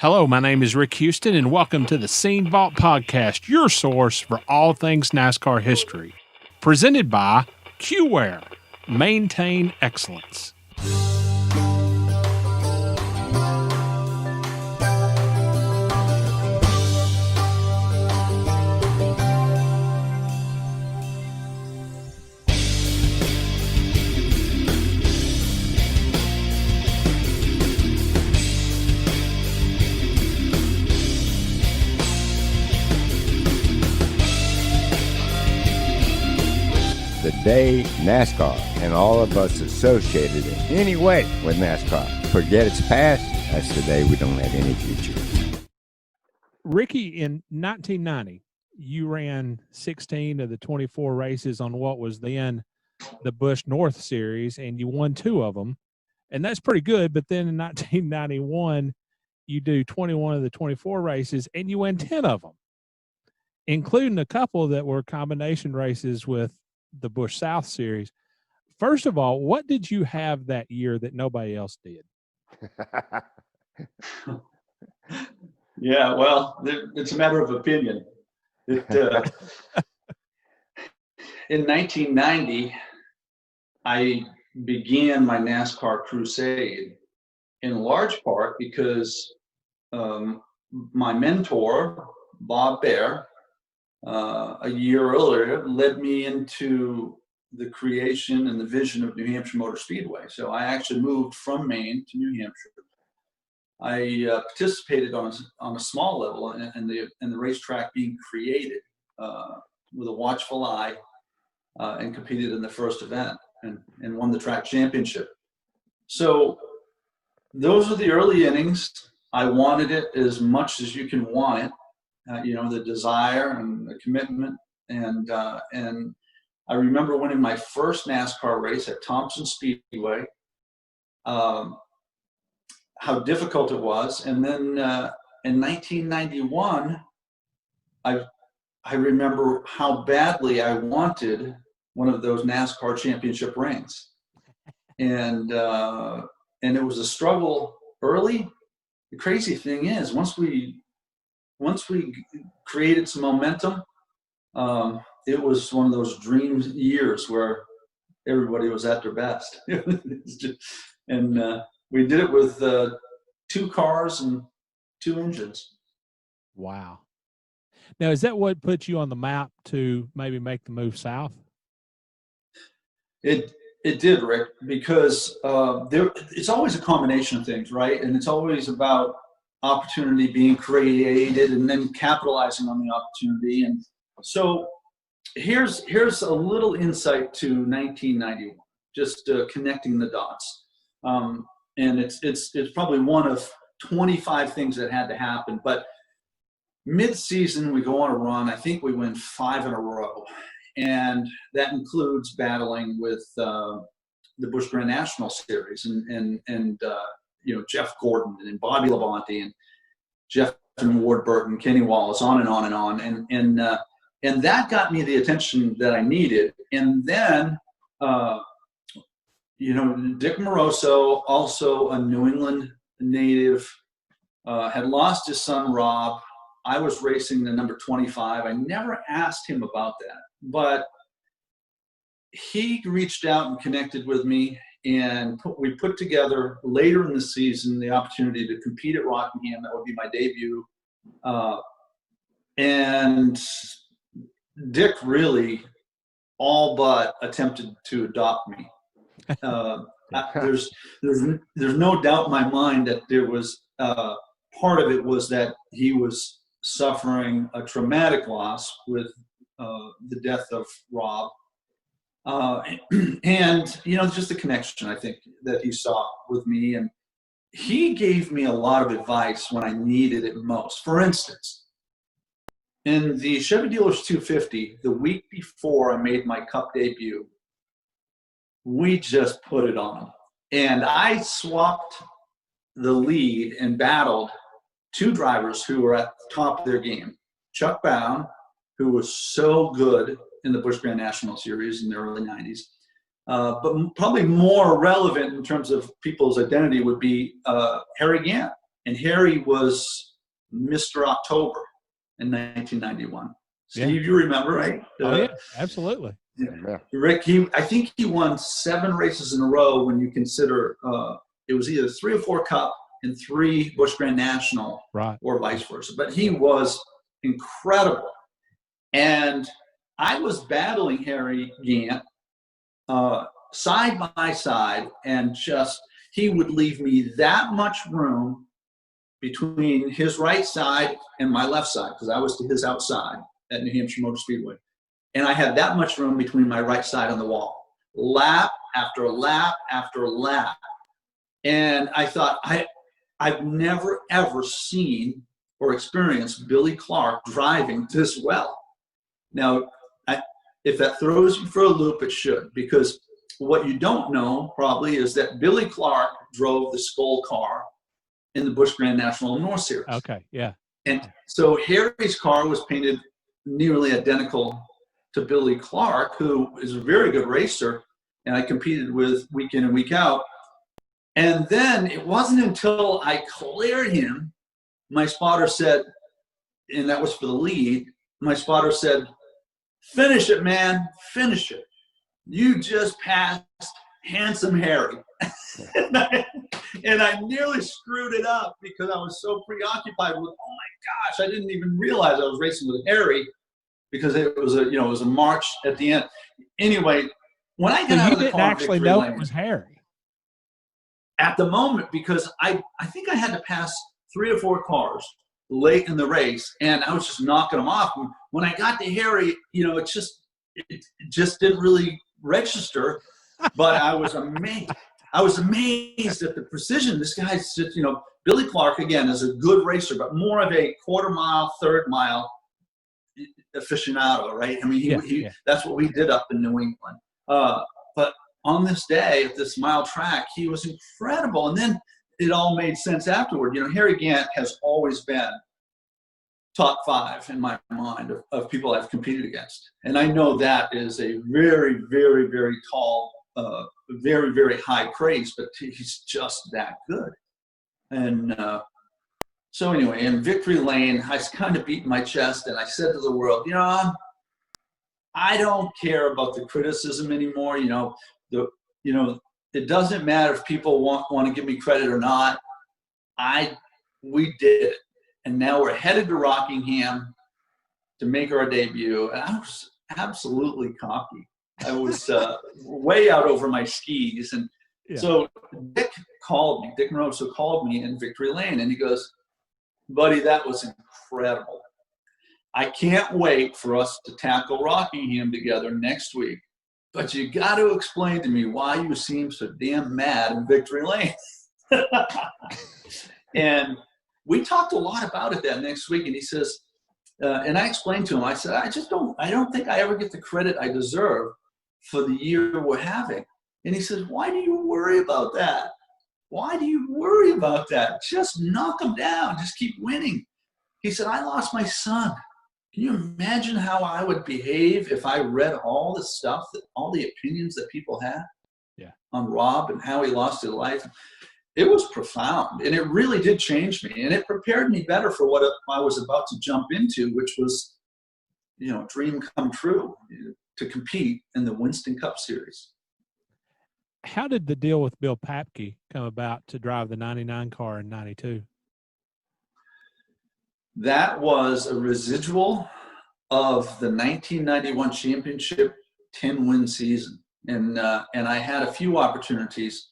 Hello, my name is Rick Houston, and welcome to the Scene Vault Podcast, your source for all things NASCAR history. Presented by QWare. Maintain excellence. The day NASCAR and all of us associated in any way with NASCAR forget its past, that's the day we don't have any future. Ricky, in 1990, you ran 16 of the 24 races on what was then the Busch North Series, and you won 2 of them. And that's pretty good, but then in 1991, you do 21 of the 24 races, and you win 10 of them, including a couple that were combination races with the Busch South Series. First of all, what did you have that year that nobody else did? Yeah, well, it's a matter of opinion. In 1990, I began my NASCAR crusade in large part because my mentor, Bob Bear, a year earlier led me into the creation and the vision of New Hampshire Motor Speedway. So I actually moved from Maine to New Hampshire. I participated on a small level in the racetrack being created with a watchful eye and competed in the first event and won the track championship. So those are the early innings. I wanted it as much as you can want it. The desire and the commitment. And I remember winning my first NASCAR race at Thompson Speedway, how difficult it was. And then in 1991, I remember how badly I wanted one of those NASCAR championship rings. And it was a struggle early. The crazy thing is, once we created some momentum, it was one of those dream years where everybody was at their best. And we did it with 2 cars and 2 engines. Wow. Now, is that what put you on the map to maybe make the move south? It did, Rick, because it's always a combination of things, right? And it's always about opportunity being created and then capitalizing on the opportunity. And so here's a little insight to 1991, just connecting the dots. And it's probably one of 25 things that had to happen. But mid-season, we go on a run. I think we win 5 in a row. And that includes battling with the Busch Grand National Series and Jeff Gordon and Bobby Labonte and Jeff and Ward Burton, Kenny Wallace, on and on and on. And that got me the attention that I needed. And then, Dick Moroso, also a New England native, had lost his son, Rob. I was racing the number 25. I never asked him about that, but he reached out and connected with me. And we put together later in the season the opportunity to compete at Rockingham. That would be my debut. And Dick really all but attempted to adopt me. There's no doubt in my mind that there was part of it was that he was suffering a traumatic loss with the death of Rob. And just the connection I think that he saw with me, and he gave me a lot of advice when I needed it most. For instance, in the Chevy Dealers 250, the week before I made my Cup debut, we just put it on, and I swapped the lead and battled 2 drivers who were at the top of their game. Chuck Bown, who was so good in the Busch Grand National Series in the early 90s. But probably more relevant in terms of people's identity would be Harry Gant and Harry was Mr. October in 1991. Steve, you remember, right? Oh, yeah, absolutely. Yeah. Rick, I think he won 7 races in a row when you consider it was either 3 or 4 Cup and 3 Busch Grand National, right, or vice versa. But he was incredible. And I was battling Harry Gant side by side, and just he would leave me that much room between his right side and my left side, because I was to his outside at New Hampshire Motor Speedway. And I had that much room between my right side on the wall, lap after lap after lap. And I thought, I've never, ever seen or experienced Billy Clark driving this well. Now, if that throws you for a loop, it should, because what you don't know probably is that Billy Clark drove the Skoll car in the Busch Grand National North Series. Okay, yeah. And so Harry's car was painted nearly identical to Billy Clark, who is a very good racer, and I competed with week in and week out. And then it wasn't until I cleared him, my spotter said, and that was for the lead, my spotter said, "Finish it, man, finish it. You just passed handsome Harry." and I nearly screwed it up because I was so preoccupied with, oh my gosh, I didn't even realize I was racing with Harry, because it was a march at the end. Anyway, when I got out of the car, you didn't actually know it was Harry at the moment, because I think I had to pass 3 or 4 cars late in the race, and I was just knocking them off. And when I got to Harry, it just didn't really register, but I was amazed. I was amazed at the precision. This guy's just, Billy Clark, again, is a good racer, but more of a quarter mile, third mile aficionado, right? I mean, that's what we did up in New England. But on this day at this mile track, he was incredible. And then it all made sense afterward. Harry Gant has always been top 5 in my mind of people I've competed against. And I know that is a very, very, very tall, very, very high praise, but he's just that good. And so anyway, in Victory Lane, I was kind of beating my chest, and I said to the world, I don't care about the criticism anymore. It doesn't matter if people want to give me credit or not. We did it. And now we're headed to Rockingham to make our debut. And I was absolutely cocky. I was way out over my skis. And so Dick Moroso called me in Victory Lane, and he goes, "Buddy, that was incredible. I can't wait for us to tackle Rockingham together next week. But you got to explain to me why you seem so damn mad in Victory Lane." And we talked a lot about it that next week. And he says, and I explained to him, I said, I don't think I ever get the credit I deserve for the year we're having. And he says, "Why do you worry about that? Why do you worry about that? Just knock them down. Just keep winning." He said, "I lost my son. Can you imagine how I would behave if I read all the stuff, all the opinions that people had on Rob and how he lost his life?" It was profound, and it really did change me, and it prepared me better for what I was about to jump into, which was, dream come true, to compete in the Winston Cup Series. How did the deal with Bill Papke come about to drive the 99 car in 92? That was a residual of the 1991 championship 10-win season. And I had a few opportunities,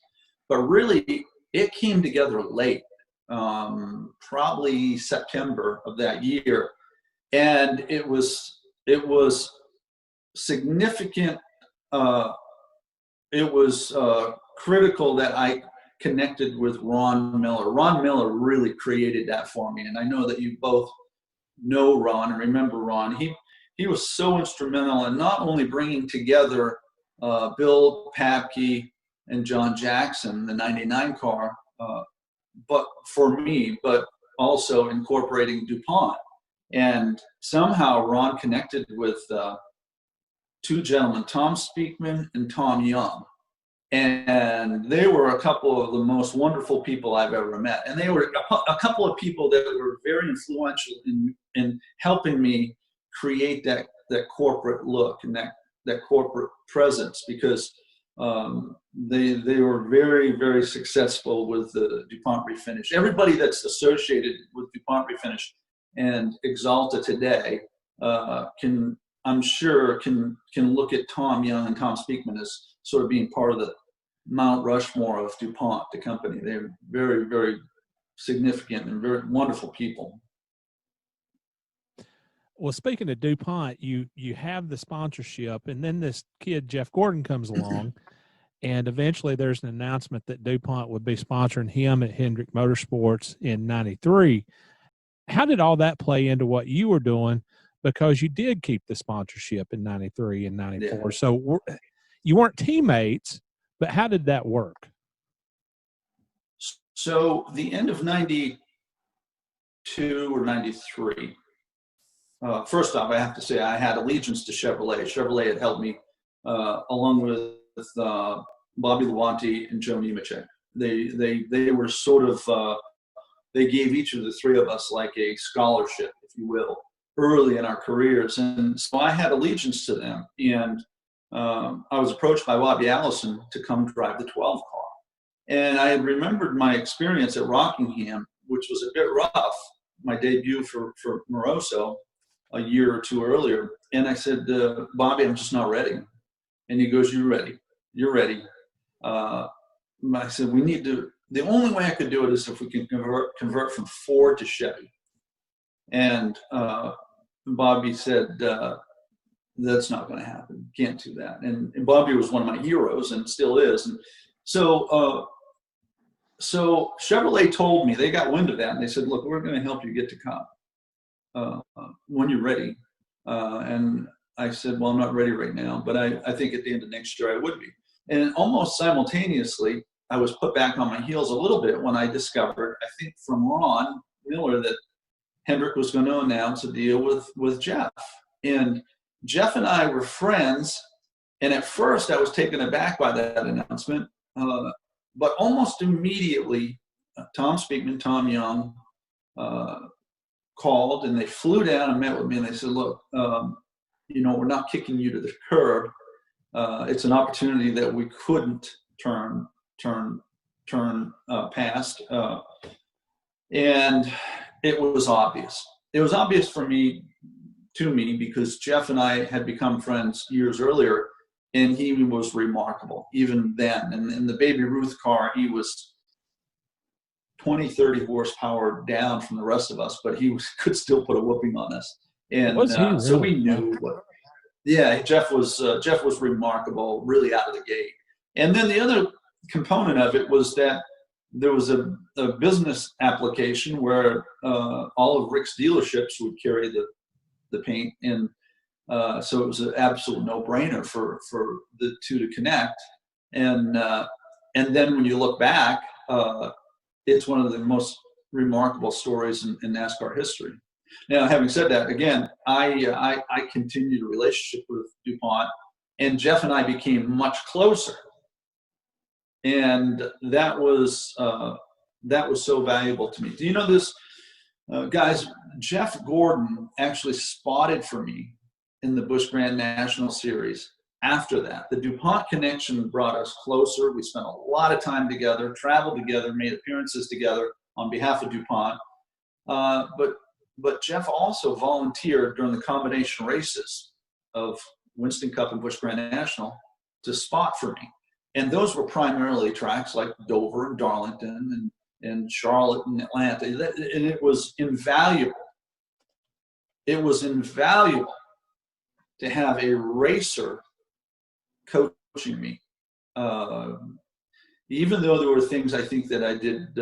but really it came together late, probably September of that year. And it was significant. It was critical that I connected with Ron Miller. Ron Miller really created that for me. And I know that you both know Ron and remember Ron. He was so instrumental in not only bringing together Bill Papke and John Jackson, the 99 car, but for me, but also incorporating DuPont. And somehow Ron connected with 2 gentlemen, Tom Speakman and Tom Young. And they were a couple of the most wonderful people I've ever met. And they were a couple of people that were very influential in helping me create that corporate look and that corporate presence, because they were very, very successful with the DuPont Refinish. Everybody that's associated with DuPont Refinish and Axalta today I'm sure can look at Tom Young and Tom Speakman as sort of being part of the Mount Rushmore of DuPont, the company. They're very, very significant and very wonderful people. Well, speaking of DuPont, you have the sponsorship, and then this kid, Jeff Gordon, comes along, and eventually there's an announcement that DuPont would be sponsoring him at Hendrick Motorsports in '93. How did all that play into what you were doing? Because you did keep the sponsorship in '93 and '94. Yeah. So you weren't teammates, but how did that work? So the end of '92 or '93, first off, I have to say I had allegiance to Chevrolet. Chevrolet had helped me along with Bobby Lewanti and Joe Nemechek. They were sort of, they gave each of the three of us like a scholarship, if you will, early in our careers. And so I had allegiance to them. And I was approached by Bobby Allison to come drive the 12 car. And I had remembered my experience at Rockingham, which was a bit rough, my debut for Moroso a year or two earlier. And I said, Bobby, I'm just not ready. And he goes, you're ready. You're ready. I said, we need to, the only way I could do it is if we can convert from Ford to Chevy. And Bobby said, that's not going to happen. Can't do that. And Bobby was one of my heroes and still is. And so Chevrolet told me, they got wind of that, and they said, look, we're going to help you get to Cup when you're ready. And I said, well, I'm not ready right now, but I think at the end of next year I would be. And almost simultaneously, I was put back on my heels a little bit when I discovered, I think from Ron Miller, that Hendrick was going to announce a deal with Jeff. And Jeff and I were friends, and at first I was taken aback by that announcement. But almost immediately, Tom Speakman, Tom Young, called, and they flew down and met with me, and they said, look, we're not kicking you to the curb. It's an opportunity that we couldn't turn past. And it was obvious. It was obvious to me, because Jeff and I had become friends years earlier, and he was remarkable even then. And in the Baby Ruth car, he was 20, 30 horsepower down from the rest of us, but he could still put a whooping on us. And really? So we knew Jeff was remarkable, really out of the gate. And then the other component of it was that there was a business application where all of Rick's dealerships would carry the paint, and so it was an absolute no-brainer for the two to connect. And then when you look back, it's one of the most remarkable stories in NASCAR history. Now, having said that, again, I continued a relationship with DuPont, and Jeff and I became much closer. And that was so valuable to me. Do you know this, guys? Jeff Gordon actually spotted for me in the Busch Grand National Series. After that, the DuPont connection brought us closer. We spent a lot of time together, traveled together, made appearances together on behalf of DuPont. But Jeff also volunteered during the combination races of Winston Cup and Busch Grand National to spot for me. And those were primarily tracks like Dover and Darlington and Charlotte and Atlanta. And it was invaluable. It was invaluable to have a racer coaching me. Even though there were things I think that I did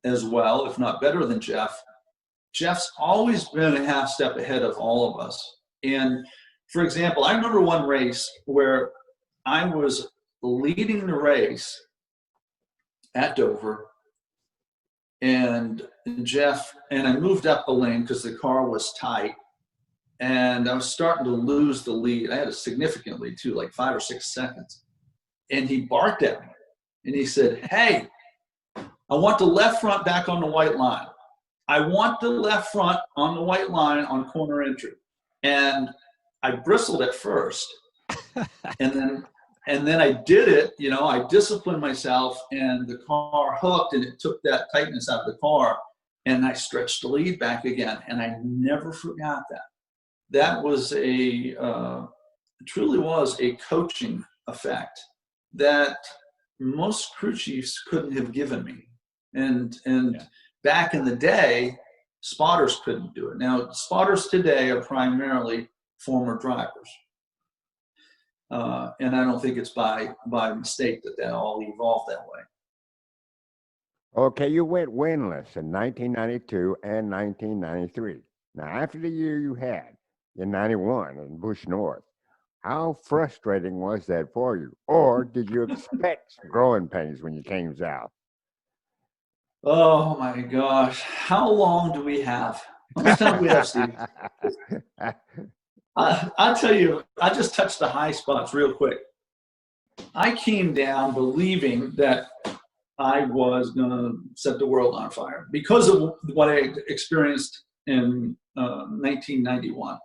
as well, if not better than Jeff, Jeff's always been a half step ahead of all of us. And for example, I remember one race where I was leading the race at Dover, and Jeff, and I moved up the lane because the car was tight, and I was starting to lose the lead. I had a significant lead too, like 5 or 6 seconds. and he barked at me. And he said, "Hey, I want the left front back on the white line. I want the left front on the white line on corner entry." And I bristled at first. and then I did it, I disciplined myself, and the car hooked, and it took that tightness out of the car, and I stretched the lead back again. And I never forgot that. That was truly was a coaching effect that most crew chiefs couldn't have given me. And back in the day, spotters couldn't do it. Now, spotters today are primarily former drivers. And I don't think it's by mistake that all evolved that way. Okay, you went winless in 1992 and 1993. Now, after the year you had in 91 in Busch North, how frustrating was that for you? Or did you expect growing pains when you came south? Oh my gosh. How long do we have? How much time do we have, Steve? I'll tell you, I just touched the high spots real quick. I came down believing that I was going to set the world on fire because of what I experienced in 1991.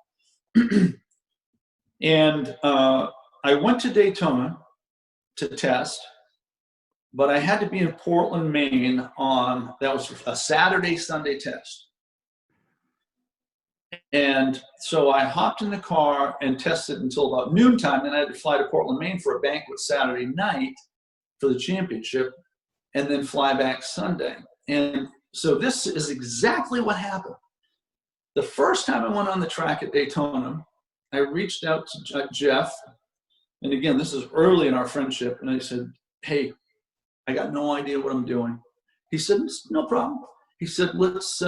And I went to Daytona to test, but I had to be in Portland, Maine that was a Saturday, Sunday test. And so I hopped in the car and tested until about noontime. Then I had to fly to Portland, Maine for a banquet Saturday night for the championship, and then fly back Sunday. And so this is exactly what happened. The first time I went on the track at Daytona, I reached out to Jeff. And again, this is early in our friendship. And I said, "Hey, I got no idea what I'm doing." He said, "No problem." He said, "Let's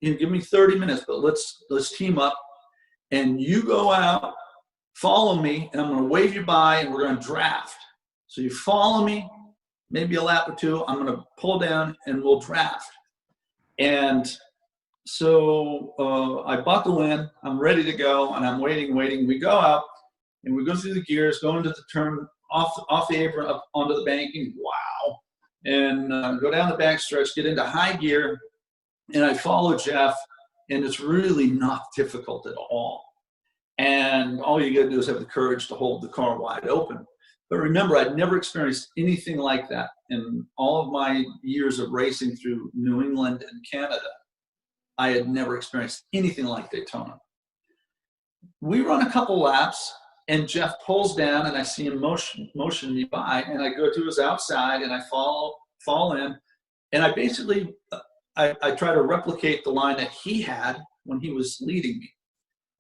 give me 30 minutes, but let's team up, and you go out, follow me, and I'm going to wave you by, and we're going to draft. So you follow me, maybe a lap or two. I'm going to pull down, and we'll draft." And so I buckle in. I'm ready to go, and I'm waiting. We go out, and we go through the gears, go into the turn, off the apron, up onto the banking. Wow. And go down the back stretch, get into high gear, and I follow Jeff, and it's really not difficult at all. And all you got to do is have the courage to hold the car wide open. But remember, I'd never experienced anything like that in all of my years of racing through New England and Canada. I had never experienced anything like Daytona. We run a couple laps, and Jeff pulls down, and I see him motion me by, and I go to his outside, and I fall in, and I basically I try to replicate the line that he had when he was leading me.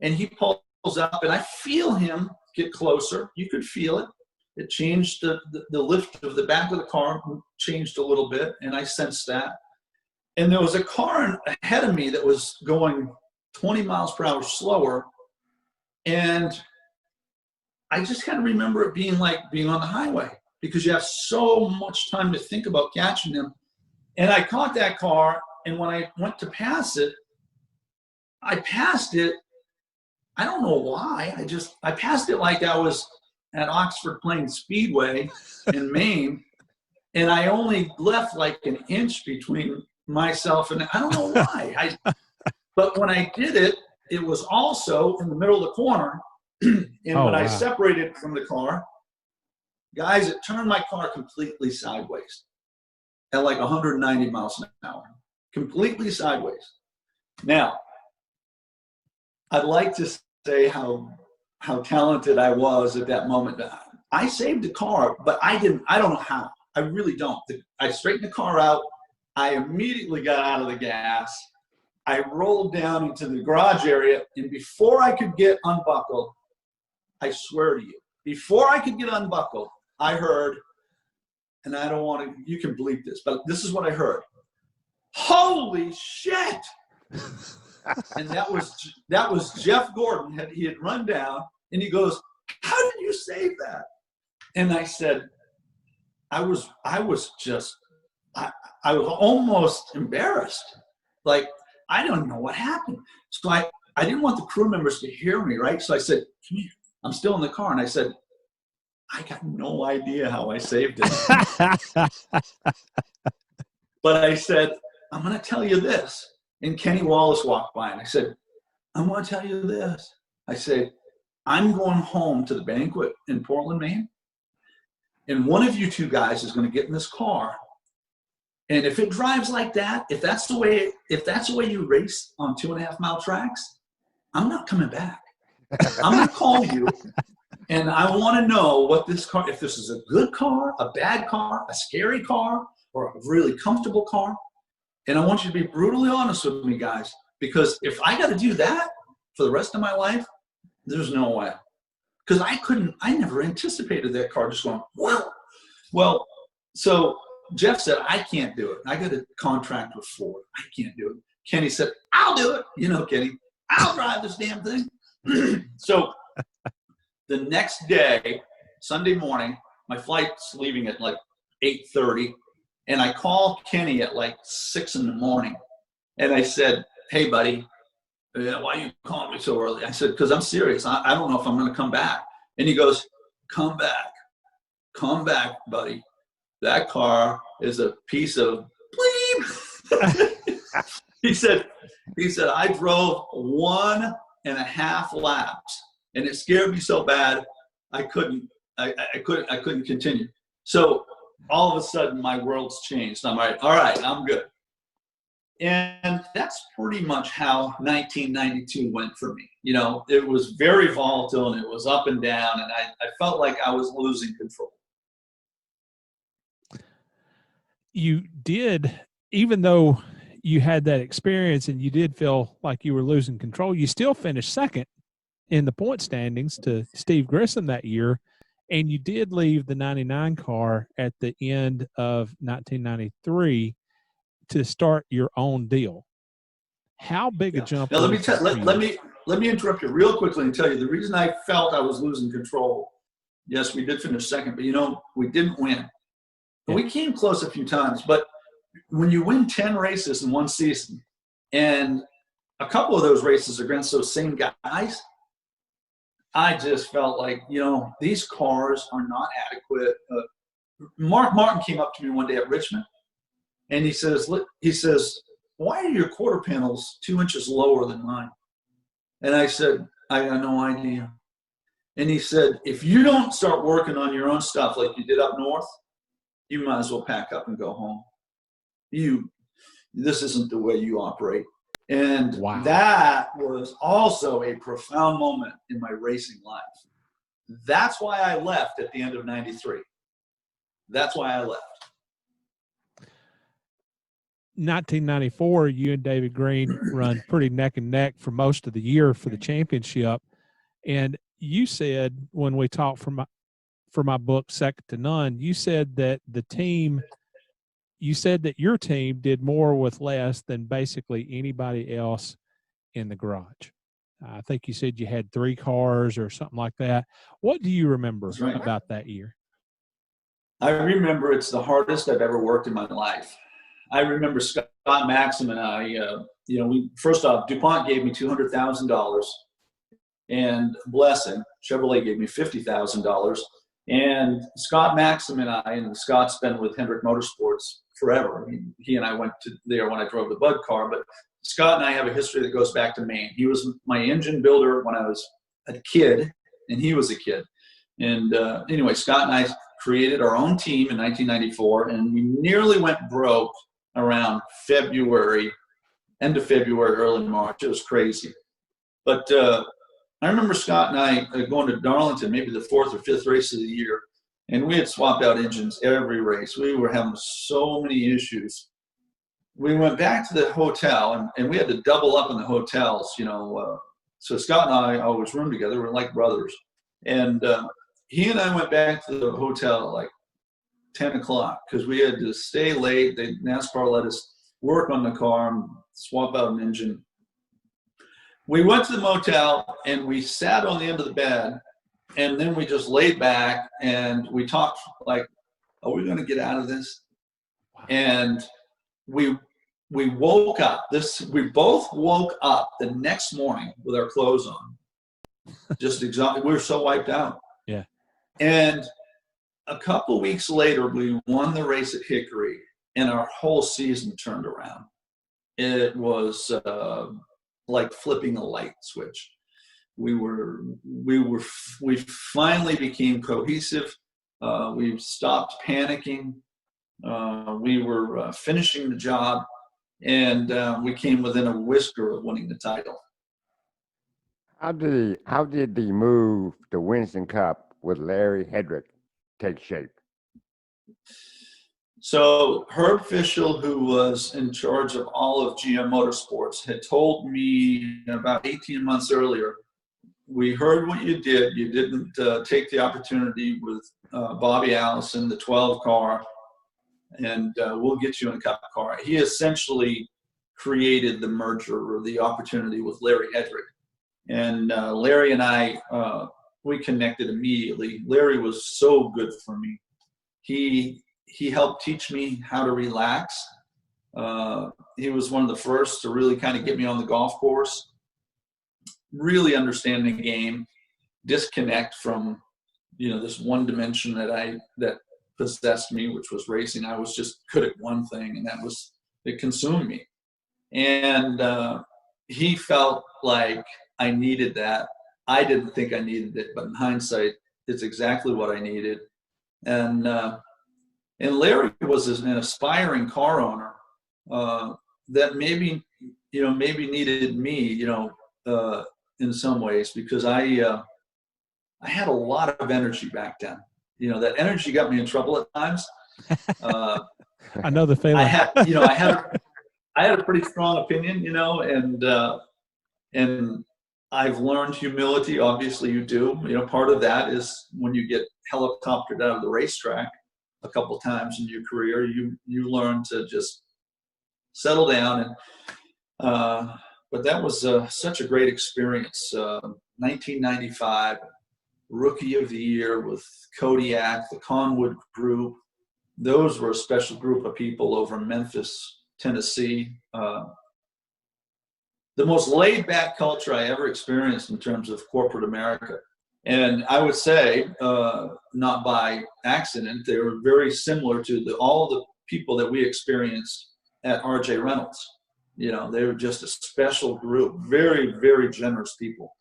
And he pulls up, and I feel him get closer. You could feel it. It changed the lift of the back of the car changed a little bit, and I sensed that. And there was a car ahead of me that was going 20 miles per hour slower. And I just kind of remember it being like being on the highway because you have so much time to think about catching them. And I caught that car, and when I went to pass it, I passed it. I don't know why. I passed it like I was at Oxford Plains Speedway in Maine, and I only left like an inch between myself and I don't know why. But when I did it, it was also in the middle of the corner, and when I separated from the car, guys, it turned my car completely sideways at like 190 miles an hour, completely sideways. Now, I'd like to say how talented I was at that moment. I saved the car, but I don't know how. I really don't. I straightened the car out. I immediately got out of the gas. I rolled down into the garage area, and before I could get unbuckled, I swear to you, before I could get unbuckled, I heard, and I don't want to, you can bleep this, but this is what I heard. "Holy shit!" And that was Jeff Gordon. He had run down, and he goes, "How did you save that?" And I said, I was almost embarrassed. Like, I don't know what happened. So I didn't want the crew members to hear me, right? So I said, "Come here." I'm still in the car, and I said, I got no idea how I saved it. But I said, I'm going to tell you this. And Kenny Wallace walked by and I said, I'm going to tell you this. I said, I'm going home to the banquet in Portland, Maine. And one of you two guys is going to get in this car. And if it drives like that, if that's the way you race on 2.5 mile tracks, I'm not coming back. I'm going to call you. And I want to know what this car, if this is a good car, a bad car, a scary car, or a really comfortable car. And I want you to be brutally honest with me, guys, because if I got to do that for the rest of my life, there's no way. Because I never anticipated that car just going, wow. Well, so Jeff said, I can't do it. I got a contract with Ford. I can't do it. Kenny said, I'll do it. You know, Kenny, I'll drive this damn thing. So the next day, Sunday morning, my flight's leaving at like 8:30. And I called Kenny at like 6 in the morning. And I said, hey, buddy, why are you calling me so early? I said, because I'm serious. I don't know if I'm going to come back. And he goes, come back, buddy. That car is a piece of bleep. He said, I drove 1.5 laps and it scared me so bad I couldn't continue. So all of a sudden my world's changed. I'm like, all right, I'm good. And that's pretty much how 1992 went for me. You know, it was very volatile and it was up and down, and I felt like I was losing control. You did, even though you had that experience and you did feel like you were losing control, you still finished second in the point standings to Steve Grissom that year. And you did leave the 99 car at the end of 1993 to start your own deal. How big a jump? Now, let me interrupt you real quickly and tell you the reason I felt I was losing control. Yes, we did finish second, but, you know, we didn't win. Yeah. We came close a few times, but when you win 10 races in one season, and a couple of those races are against those same guys, I just felt like, you know, these cars are not adequate. Mark Martin came up to me one day at Richmond, and he says, why are your quarter panels 2 inches lower than mine? And I said, I got no idea. And he said, if you don't start working on your own stuff like you did up north, you might as well pack up and go home. This isn't the way you operate. And wow. That was also a profound moment in my racing life. That's why I left at the end of 93. That's why I left. 1994, you and David Green run pretty neck and neck for most of the year for the championship. And you said, when we talked for my book, Second to None, you said that your team did more with less than basically anybody else in the garage. I think you said you had 3 cars or something like that. What do you remember about that year? I remember it's the hardest I've ever worked in my life. I remember Scott Maxim and I, first off, DuPont gave me $200,000, and bless him, Chevrolet gave me $50,000. And Scott Maxim and I, and Scott's been with Hendrick Motorsports forever. I mean, he and I went to there when I drove the Bud car, but Scott and I have a history that goes back to Maine. He was my engine builder when I was a kid, and he was a kid. And anyway, Scott and I created our own team in 1994, and we nearly went broke around end of February, early March. It was crazy. But I remember Scott and I going to Darlington, maybe the 4th or 5th race of the year, and we had swapped out engines every race. We were having so many issues. We went back to the hotel, and we had to double up in the hotels, so Scott and I always roomed together. We're like brothers. And he and I went back to the hotel at like 10 o'clock because we had to stay late. NASCAR let us work on the car and swap out an engine. We went to the motel and we sat on the end of the bed, and then we just laid back and we talked like, are we going to get out of this? Wow. And we woke up. We both woke up the next morning with our clothes on. Just exhausted. We were so wiped out. Yeah. And a couple weeks later, we won the race at Hickory, and our whole season turned around. It was like flipping a light switch. We finally became cohesive. We stopped panicking. We were finishing the job, and we came within a whisker of winning the title. How did the move to Winston Cup with Larry Hendrick take shape? So Herb Fischel, who was in charge of all of GM Motorsports, had told me about 18 months earlier, we heard what you did. You didn't take the opportunity with Bobby Allison, the 12 car, and we'll get you in a Cup car. He essentially created the merger or the opportunity with Larry Hendrick. And Larry and I, we connected immediately. Larry was so good for me. He helped teach me how to relax. He was one of the first to really kind of get me on the golf course, really understand the game, disconnect from, this one dimension that possessed me, which was racing. I was just good at one thing, and it consumed me. And he felt like I needed that. I didn't think I needed it, but in hindsight, it's exactly what I needed. And Larry was an aspiring car owner that maybe needed me, in some ways, because I had a lot of energy back then. That energy got me in trouble at times. I know the feeling. I had a pretty strong opinion, and I've learned humility. Obviously, you do. Part of that is when you get helicoptered out of the racetrack a couple times in your career, you learn to just settle down. And but that was such a great experience. 1995, Rookie of the Year with Kodiak, the Conwood Group. Those were a special group of people over in Memphis, Tennessee. The most laid-back culture I ever experienced in terms of corporate America. And I would say, not by accident, they were very similar to all the people that we experienced at RJ Reynolds. They were just a special group, very, very generous people.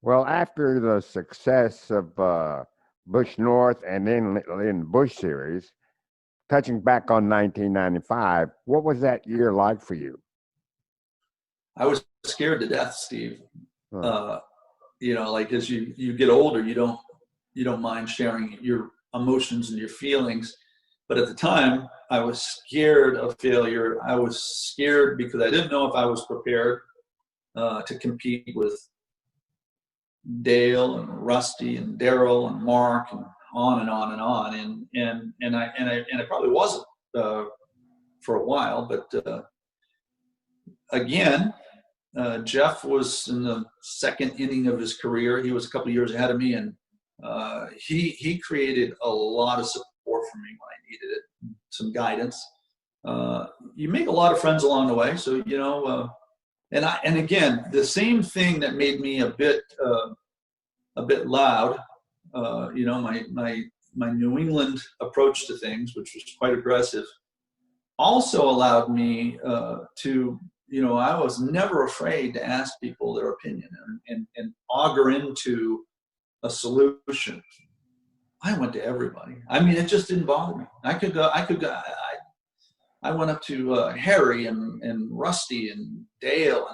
Well, after the success of Busch North and then in Busch Series, touching back on 1995, what was that year like for you? I was scared to death, Steve. Like as you get older, you don't mind sharing your emotions and your feelings. But at the time, I was scared of failure. I was scared because I didn't know if I was prepared to compete with Dale and Rusty and Daryl and Mark and on and on and on. And I probably wasn't for a while. But again, Jeff was in the second inning of his career. He was a couple of years ahead of me, and he created a lot of support for me when I needed it, some guidance. You make a lot of friends along the way, so and again, the same thing that made me a bit loud, my New England approach to things, which was quite aggressive, also allowed me to. I was never afraid to ask people their opinion and augur into a solution. I went to everybody. I mean, it just didn't bother me. I could go. I went up to Harry and Rusty and Dale.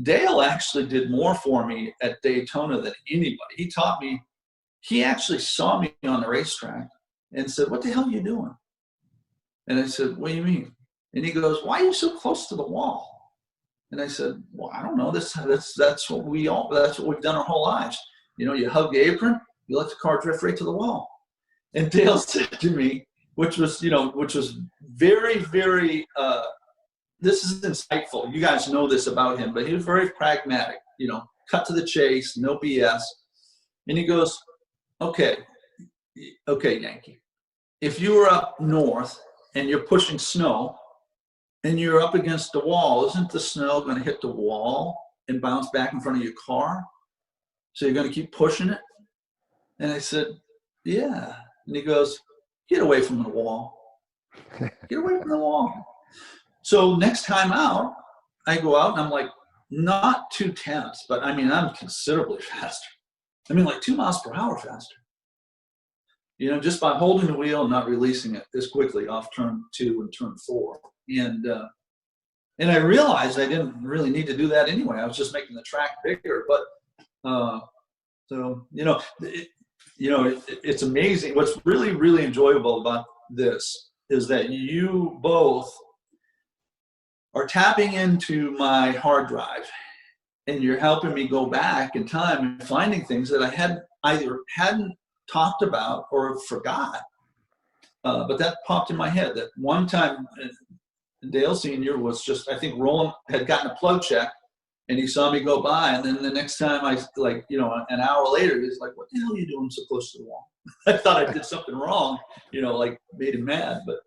Dale actually did more for me at Daytona than anybody. He taught me. He actually saw me on the racetrack and said, "What the hell are you doing?" And I said, "What do you mean?" And he goes, "Why are you so close to the wall?" And I said, "Well, I don't know. That's what we've done our whole lives. You hug the apron, you let the car drift right to the wall." And Dale said to me, which was very, very, this is insightful. You guys know this about him, but he was very pragmatic, cut to the chase, no BS. And he goes, okay, Yankee, if you were up north and you're pushing snow, and you're up against the wall, isn't the snow going to hit the wall and bounce back in front of your car? So you're going to keep pushing it? And I said, yeah. And he goes, get away from the wall. Get away from the wall. So next time out, I go out and I'm like, not 2 tenths, but I mean, I'm considerably faster. I mean, like 2 miles per hour faster. You know, just by holding the wheel and not releasing it as quickly off turn 2 and turn 4. And I realized I didn't really need to do that anyway. I was just making the track bigger. But so it's amazing. What's really, really enjoyable about this is that you both are tapping into my hard drive, and you're helping me go back in time and finding things that I had either hadn't talked about or forgot. But that popped in my head that one time Dale Sr. was just, I think Roland had gotten a plug check and he saw me go by. And then the next time an hour later, he's like, what the hell are you doing so close to the wall? I thought I did something wrong, like made him mad. But